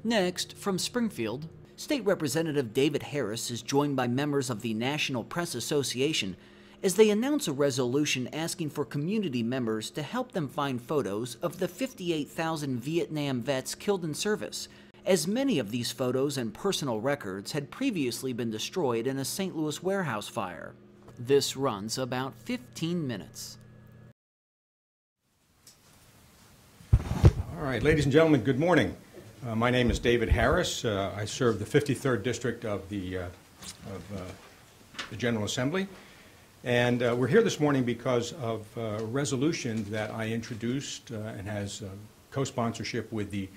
Next, from Springfield, State Representative David Harris is joined by members of the National Press Association as they announce a resolution asking for community members to help them find photos of the 58,000 Vietnam vets killed in service, as many of these photos and personal records had previously been destroyed in a St. Louis warehouse fire. This runs about 15 minutes. All right, ladies and gentlemen, good morning. My name is David Harris. I serve the 53rd District of the General Assembly. And we're here this morning because of a resolution that I introduced and has co-sponsorship with the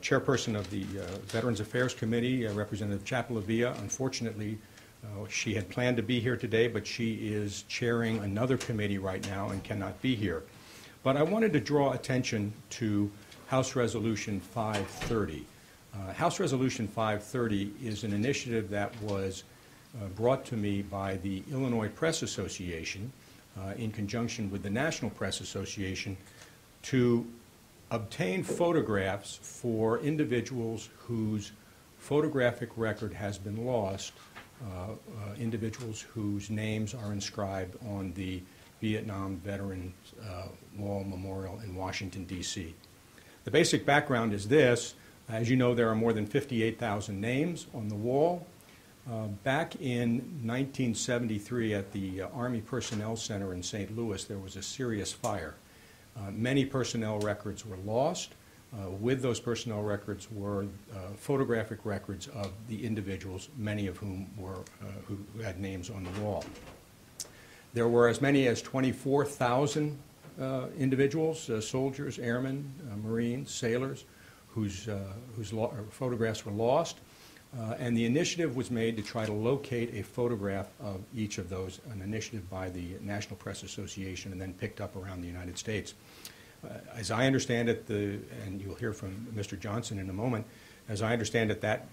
chairperson of the Veterans Affairs Committee, Representative Chapala-Villa. Unfortunately, she had planned to be here today, but she is chairing another committee right now and cannot be here. But I wanted to draw attention to House Resolution 530. House Resolution 530 is an initiative that was brought to me by the Illinois Press Association in conjunction with the National Press Association to obtain photographs for individuals whose photographic record has been lost, individuals whose names are inscribed on the Vietnam Veterans Wall Memorial in Washington, D.C. The basic background is this. As you know, there are more than 58,000 names on the wall. Back in 1973 at the Army Personnel Center in St. Louis, there was a serious fire. Many personnel records were lost. With those personnel records were photographic records of the individuals, many of whom were who had names on the wall. There were as many as 24,000 individuals, soldiers, airmen, Marines, sailors, whose photographs were lost. And the initiative was made to try to locate a photograph of each of those, an initiative by the National Press Association and then picked up around the United States. As I understand it, and you'll hear from Mr. Johnson in a moment, as I understand it, that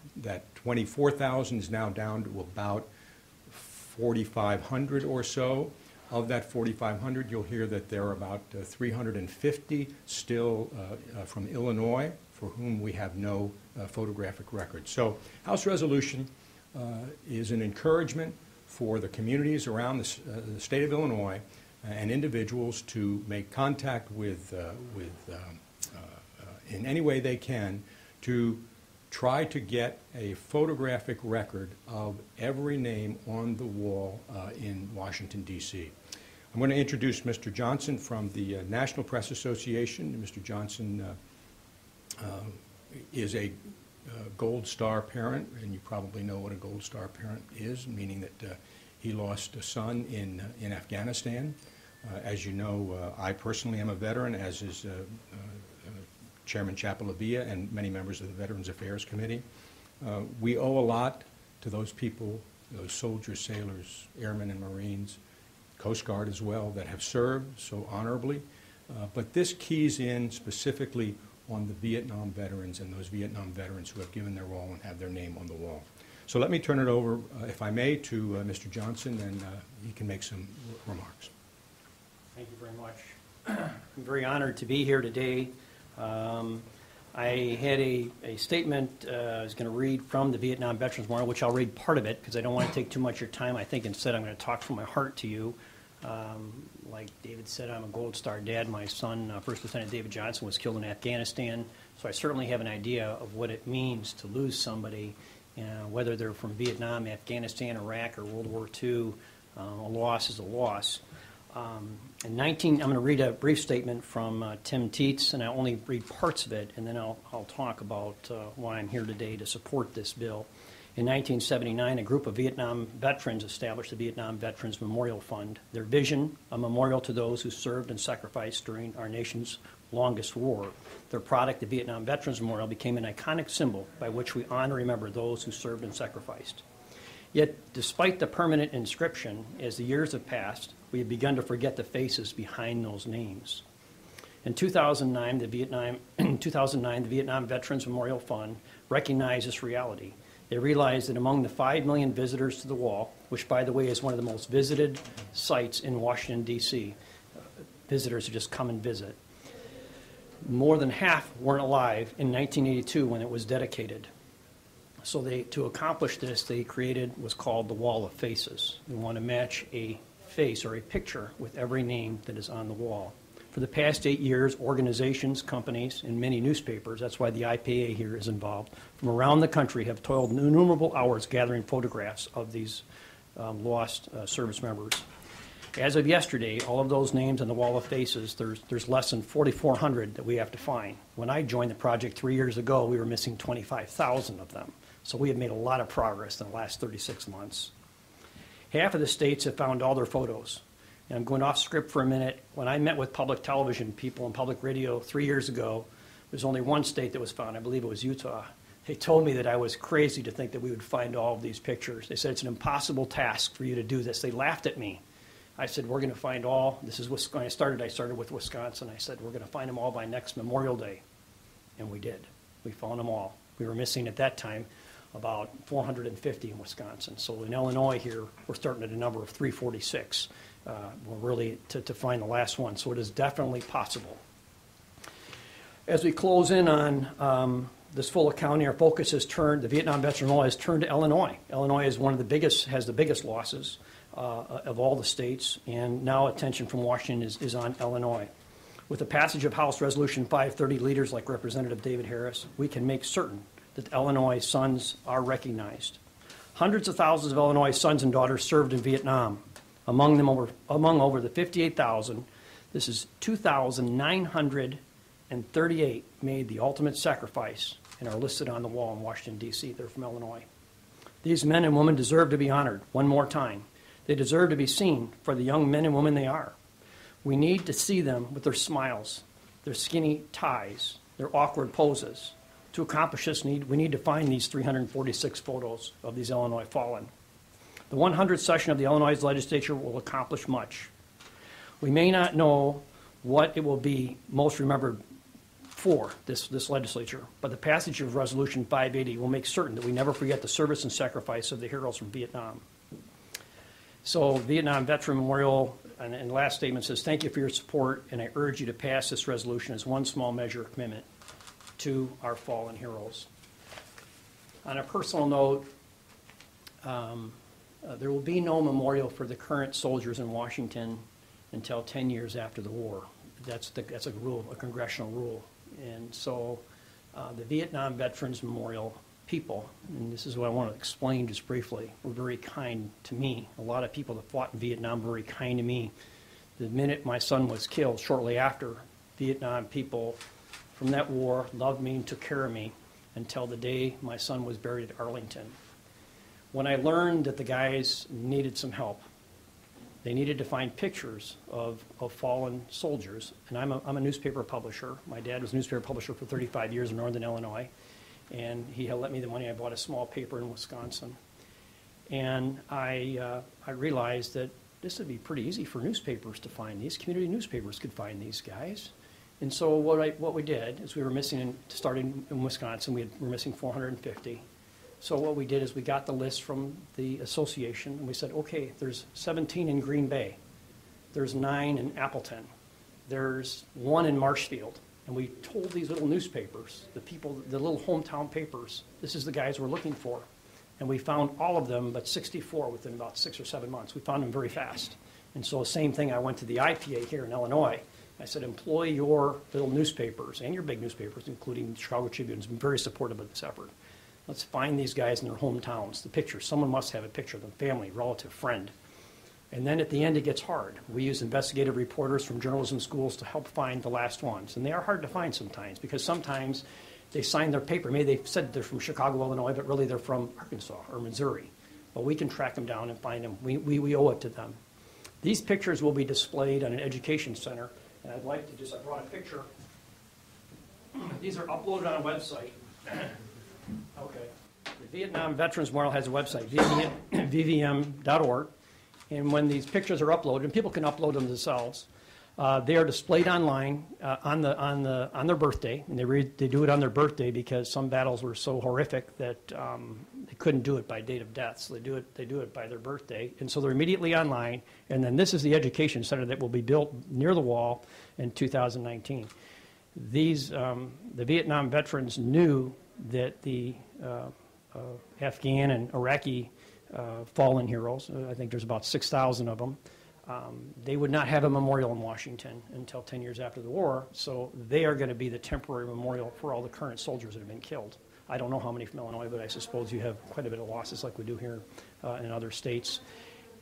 24,000 is now down to about 4,500 or so. Of that 4,500, you'll hear that there are about 350 still from Illinois for whom we have no photographic record. So House Resolution is an encouragement for the communities around the state of Illinois and individuals to make contact with in any way they can to try to get a photographic record of every name on the wall in Washington, D.C. I'm going to introduce Mr. Johnson from the National Press Association. Mr. Johnson is a Gold Star parent, and you probably know what a Gold Star parent is, meaning that he lost a son in Afghanistan. As you know, I personally am a veteran, as is Chairman Chapala-Villa and many members of the Veterans Affairs Committee. We owe a lot to those people, those soldiers, sailors, airmen and Marines, Coast Guard as well, that have served so honorably. But this keys in specifically on the Vietnam veterans and those Vietnam veterans who have given their all and have their name on the wall. So let me turn it over, if I may, to Mr. Johnson, and he can make some remarks. Thank you very much. I'm very honored to be here today. I had a statement I was going to read from the Vietnam Veterans Memorial, which I'll read part of it because I don't want to take too much of your time. I think instead I'm going to talk from my heart to you. Like David said, I'm a Gold Star dad. My son, First Lieutenant David Johnson, was killed in Afghanistan, so I certainly have an idea of what it means to lose somebody, whether they're from Vietnam, Afghanistan, Iraq, or World War II. A loss is a loss. I'm going to read a brief statement from Tim Teets, and I'll only read parts of it, and then I'll talk about why I'm here today to support this bill. In 1979, a group of Vietnam veterans established the Vietnam Veterans Memorial Fund. Their vision, a memorial to those who served and sacrificed during our nation's longest war. Their product, the Vietnam Veterans Memorial, became an iconic symbol by which we honor and remember those who served and sacrificed. Yet, despite the permanent inscription, as the years have passed, we have begun to forget the faces behind those names. In 2009, the Vietnam Veterans Memorial Fund recognized this reality. They realized that among the 5 million visitors to the wall, which, by the way, is one of the most visited sites in Washington, D.C., visitors who just come and visit, more than half weren't alive in 1982 when it was dedicated. So to accomplish this, they created what's called the Wall of Faces. They want to match a face or a picture with every name that is on the wall. For the past 8 years, organizations, companies, and many newspapers, that's why the IPA here is involved, from around the country have toiled innumerable hours gathering photographs of these lost service members. As of yesterday, all of those names on the Wall of Faces, there's less than 4,400 that we have to find. When I joined the project 3 years ago, we were missing 25,000 of them. So we have made a lot of progress in the last 36 months. Half of the states have found all their photos. And I'm going off script for a minute. When I met with public television people and public radio 3 years ago, there's only one state that was found. I believe it was Utah. They told me that I was crazy to think that we would find all of these pictures. They said it's an impossible task for you to do this. They laughed at me. I said, we're going to find all. This is when I started with Wisconsin. I said, we're going to find them all by next Memorial Day. And we did. We found them all. We were missing at that time about 450 in Wisconsin. So in Illinois here, we're starting at a number of 346. We're really to find the last one. So it is definitely possible. As we close in on this full accounting, our focus has turned, the Vietnam Veteran Memorial has turned to Illinois. Illinois is one of the biggest, has the biggest losses of all the states, and now attention from Washington is on Illinois. With the passage of House Resolution 530, leaders like Representative David Harris, we can make certain that Illinois sons are recognized. Hundreds of thousands of Illinois sons and daughters served in Vietnam. Among over the 58,000, this is 2,938 made the ultimate sacrifice and are listed on the wall in Washington, D.C. They're from Illinois. These men and women deserve to be honored one more time. They deserve to be seen for the young men and women they are. We need to see them with their smiles, their skinny ties, their awkward poses. To accomplish this need, we need to find these 346 photos of these Illinois fallen. The 100th session of the Illinois legislature will accomplish much. We may not know what it will be most remembered for, this legislature, but the passage of Resolution 580 will make certain that we never forget the service and sacrifice of the heroes from Vietnam. So Vietnam Veteran Memorial, and last statement says, thank you for your support, and I urge you to pass this resolution as one small measure of commitment to our fallen heroes. On a personal note, there will be no memorial for the current soldiers in Washington until 10 years after the war. That's a rule, a congressional rule. And so the Vietnam Veterans Memorial people, and this is what I want to explain just briefly, were very kind to me. A lot of people that fought in Vietnam were very kind to me. The minute my son was killed, shortly after, Vietnam people from that war loved me and took care of me until the day my son was buried at Arlington. When I learned that the guys needed some help, they needed to find pictures of fallen soldiers, and I'm a newspaper publisher. My dad was a newspaper publisher for 35 years in Northern Illinois, and he had lent me the money. I bought a small paper in Wisconsin, and I realized that this would be pretty easy for newspapers to find. These community newspapers could find these guys. And so what we did is we were missing, starting in Wisconsin, we were missing 450. So what we did is we got the list from the association, and we said, okay, there's 17 in Green Bay. There's 9 in Appleton. There's 1 in Marshfield. And we told these little newspapers, the people, the little hometown papers, this is the guys we're looking for. And we found all of them, but 64 within about 6 or 7 months. We found them very fast. And so same thing, I went to the IPA here in Illinois. I said, employ your little newspapers and your big newspapers, including the Chicago Tribune, has been very supportive of this effort. Let's find these guys in their hometowns, the pictures. Someone must have a picture of them, family, relative, friend. And then at the end, it gets hard. We use investigative reporters from journalism schools to help find the last ones. And they are hard to find sometimes, because sometimes they sign their paper. Maybe they've said they're from Chicago, Illinois, but really they're from Arkansas or Missouri. But we can track them down and find them. We owe it to them. These pictures will be displayed on an education center. And I'd like to I brought a picture. These are uploaded on a website. Okay. The Vietnam Veterans Memorial has a website, vvm.org. And when these pictures are uploaded, and people can upload them themselves, they are displayed online on their birthday. And they do it on their birthday because some battles were so horrific that they couldn't do it by date of death. So they do it by their birthday. And so they're immediately online. And then this is the education center that will be built near the wall in 2019. The Vietnam veterans knew that the Afghan and Iraqi fallen heroes, I think there's about 6,000 of them, they would not have a memorial in Washington until 10 years after the war, so they are going to be the temporary memorial for all the current soldiers that have been killed. I don't know how many from Illinois, but I suppose you have quite a bit of losses like we do here in other states.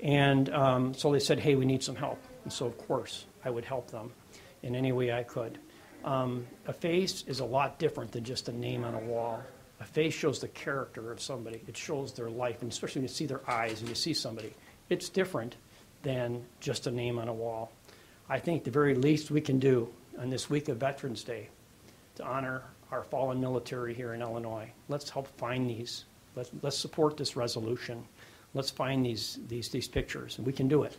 And so they said, hey, we need some help. And so, of course, I would help them in any way I could. A face is a lot different than just a name on a wall. A face shows the character of somebody. It shows their life, and especially when you see their eyes and you see somebody. It's different than just a name on a wall. I think the very least we can do on this week of Veterans Day to honor our fallen military here in Illinois. Let's help find these. Let's support this resolution. Let's find these pictures, and we can do it.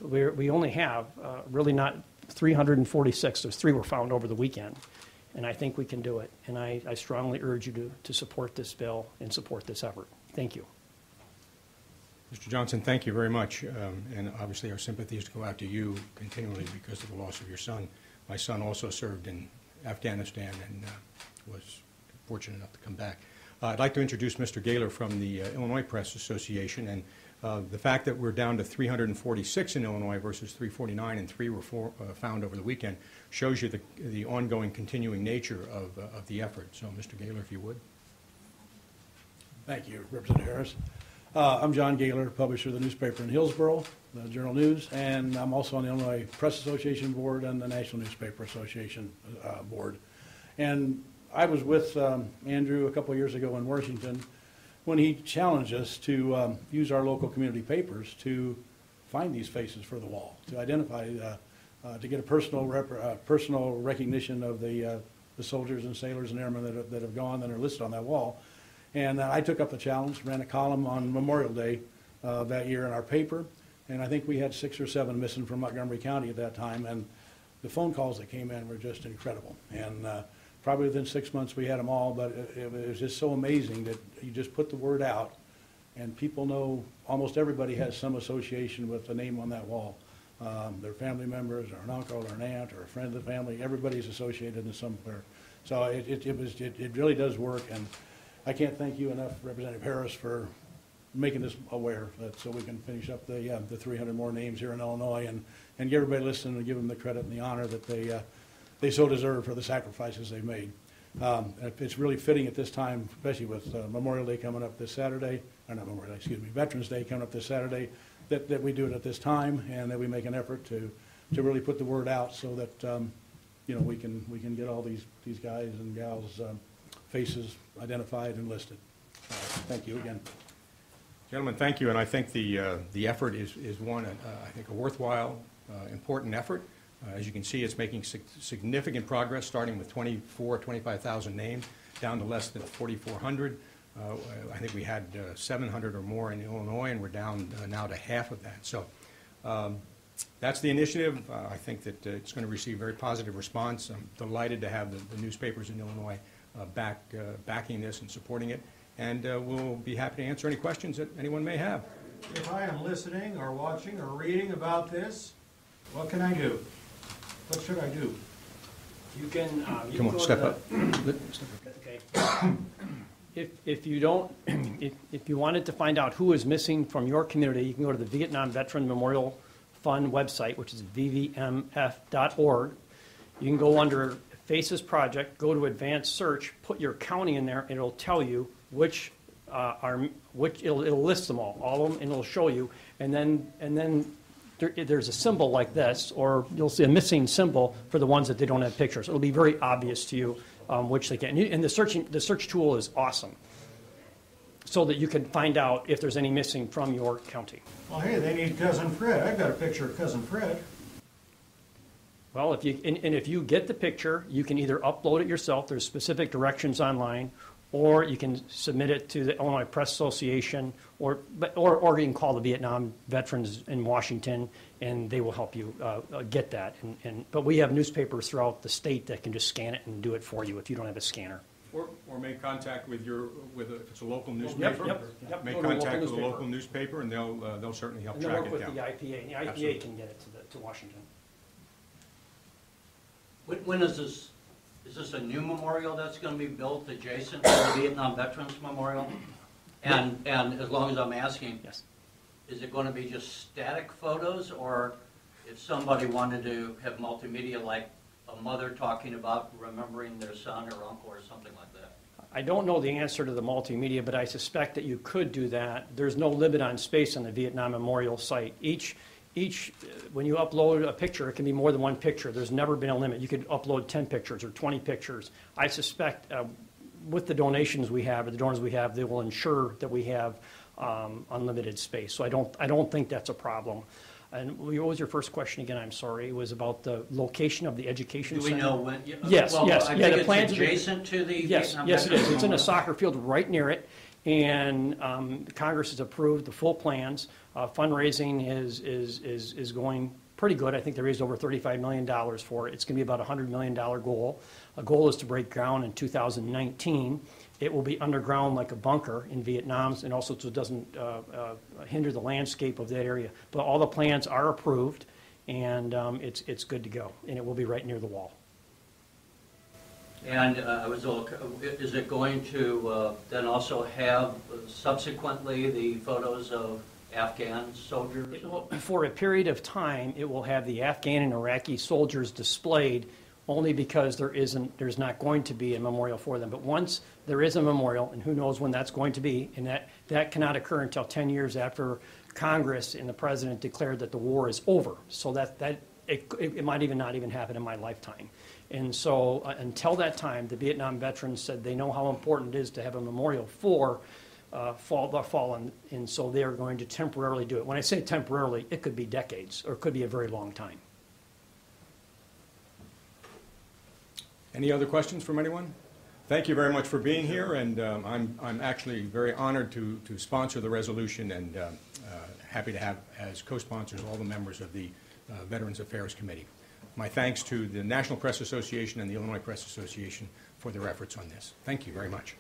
We only have really not 346. There's 3 were found over the weekend, and I think we can do it. And I strongly urge you to support this bill and support this effort. Thank you. Mr. Johnson, thank you very much. And obviously our sympathies go out to you continually because of the loss of your son. My son also served in Afghanistan and was fortunate enough to come back. I'd like to introduce Mr. Gaylor from the Illinois Press Association. And the fact that we're down to 346 in Illinois versus 349 and 3 were found over the weekend shows you the ongoing, continuing nature of the effort. So, Mr. Gaylor, if you would. Thank you, Representative Harris. I'm John Gaylor, publisher of the newspaper in Hillsboro, the Journal News, and I'm also on the Illinois Press Association Board and the National Newspaper Association Board. And I was with Andrew a couple of years ago in Washington when he challenged us to use our local community papers to find these faces for the wall, to identify, to get a personal recognition of the soldiers and sailors and airmen that have gone that are listed on that wall. And I took up the challenge, ran a column on Memorial Day that year in our paper, and I think we had 6 or 7 missing from Montgomery County at that time, and the phone calls that came in were just incredible. And probably within 6 months we had them all, but it was just so amazing that you just put the word out, and people know, almost everybody has some association with the name on that wall. Their family members, or an uncle, or an aunt, or a friend of the family, everybody's associated in somewhere. So it really does work, and I can't thank you enough, Representative Harris, for making this aware, so we can finish up the 300 more names here in Illinois and get everybody listening and give them the credit and the honor that they so deserve for the sacrifices they've made. It's really fitting at this time, especially with Memorial Day coming up this Saturday, or not Memorial Day, excuse me, Veterans Day coming up this Saturday, that we do it at this time and that we make an effort to really put the word out so that we can get all these guys and gals faces identified and listed. Thank you again. Gentlemen, thank you, and I think the effort is one, I think, a worthwhile, important effort. As you can see, it's making significant progress, starting with 25,000 names, down to less than 4,400. I think we had 700 or more in Illinois, and we're down now to half of that. So that's the initiative. I think that it's going to receive very positive response. I'm delighted to have the newspapers in Illinois backing this and supporting it. And we'll be happy to answer any questions that anyone may have. If I am listening or watching or reading about this, what can I do? What should I do? You can. Come on, step up. Okay. If you don't, if you wanted to find out who is missing from your community, you can go to the Vietnam Veteran Memorial Fund website, which is vvmf.org. You can go under Faces Project, go to Advanced Search, put your county in there, and it'll tell you which it'll list them all of them, and it'll show you. And then there's a symbol like this, or you'll see a missing symbol for the ones that they don't have pictures. It'll be very obvious to you which they can. And the search tool is awesome, so that you can find out if there's any missing from your county. Well, hey, they need Cousin Fred. I've got a picture of Cousin Fred. Well, if you get the picture, you can either upload it yourself. There's specific directions online, or you can submit it to the Illinois Press Association, or you can call the Vietnam Veterans in Washington, and they will help you get that. But we have newspapers throughout the state that can just scan it and do it for you if you don't have a scanner. Or make contact with if it's a local newspaper. Yep. Make contact with a local newspaper, and they'll certainly help track it down. And they'll work with the IPA, and the IPA can get it to Washington. When is this Is this a new memorial that's going to be built adjacent to the Vietnam Veterans Memorial? And as long as I'm asking, Yes. is it going to be just static photos, or if somebody wanted to have multimedia, like a mother talking about remembering their son or uncle or something like that? I don't know the answer to the multimedia, but I suspect that you could do that. There's no limit on space on the Vietnam Memorial site. When you upload a picture, it can be more than one picture. There's never been a limit. You could upload 10 pictures or 20 pictures. I suspect with the donations we have, or the donors we have, they will ensure that we have unlimited space. So I don't think that's a problem. And what was your first question again? I'm sorry. It was about the location of the education Do center. we know when? Yes, well, yes. I Yeah, think the it's plans are- adjacent to the Yes, Vietnam yes, it Veterans is. It's in a Memorial? soccer field right near it, and Congress has approved the full plans. Fundraising is going pretty good. I think they raised over $35 million for it. It's going to be about a $100 million goal. A goal is to break ground in 2019. It will be underground like a bunker in Vietnam, and also so it doesn't hinder the landscape of that area. But all the plans are approved, and it's good to go, and it will be right near the wall. And is it going to then also have subsequently the photos of Afghan soldiers? For a period of time, it will have the Afghan and Iraqi soldiers displayed, only because there's not going to be a memorial for them. But once there is a memorial, and who knows when that's going to be, and that cannot occur until 10 years after Congress and the President declared that the war is over. So it might even not even happen in my lifetime. And so until that time, the Vietnam veterans said they know how important it is to have a memorial for the fallen, and so they are going to temporarily do it. When I say temporarily, it could be decades, or it could be a very long time. Any other questions from anyone? Thank you very much for being here, and I'm actually very honored to sponsor the resolution, and happy to have as co-sponsors all the members of the Veterans Affairs Committee. My thanks to the National Press Association and the Illinois Press Association for their efforts on this. Thank you very much.